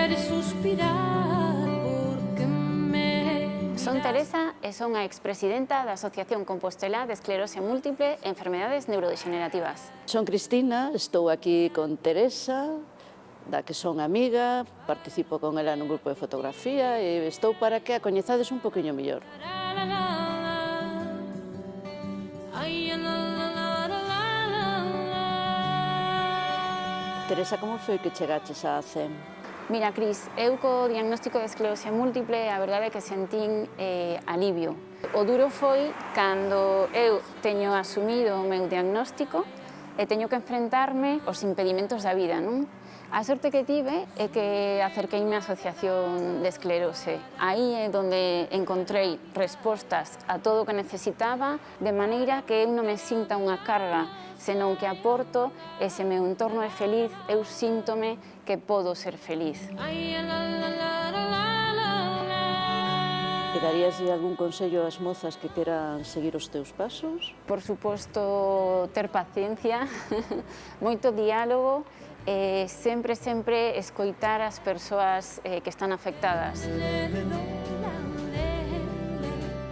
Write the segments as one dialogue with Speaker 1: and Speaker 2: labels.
Speaker 1: de suspirar porque me...
Speaker 2: Son Teresa e son a expresidenta da Asociación Compostelá de Esclerose Múltiple e Enfermedades Neurodegenerativas.
Speaker 3: Son Cristina, estou aquí con Teresa, da que son amiga, participo con ela nun grupo de fotografía e estou para que a coñezades un poquinho mellor. Teresa, como foi que chegaches á CEM?
Speaker 2: Mira, Cris, eu co diagnóstico de esclerose múltiple a verdade é que sentín alivio. O duro foi cando eu teño asumido o meu diagnóstico e teño que enfrentarme aos impedimentos da vida, non? A sorte que tive é que acerqueime á Asociación de Esclerose. Aí é onde encontrei respostas a todo o que necesitaba, de maneira que eu non me sinta unha carga, senón que aporto e se meu entorno é feliz, eu síntome que podo ser feliz.
Speaker 3: E daríaslle algún consello ás mozas que queran seguir os teus pasos?
Speaker 2: Por suposto, ter paciencia, moito diálogo e sempre escoitar as persoas que están afectadas.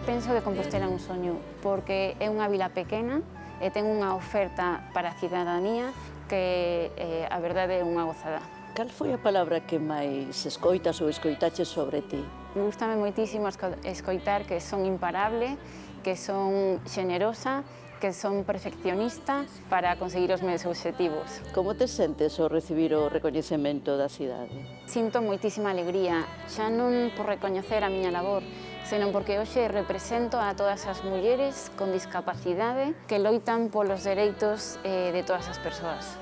Speaker 2: Penso que Compostela é un soño porque é unha vila pequena e ten unha oferta para a cidadanía que a verdade é unha gozada.
Speaker 3: Cal foi a palabra que máis escoitas ou escoitaches sobre ti?
Speaker 2: Gústame moitísimo escoitar que son imparable, que son xenerosa, que son perfeccionista para conseguir os meus obxectivos.
Speaker 3: Como te sentes ao recibir o recoñecemento da cidade?
Speaker 2: Sinto moitísima alegría, xa non por recoñecer a miña labor, senón porque hoxe represento a todas as mulleres con discapacidade que loitan polos dereitos de todas as persoas.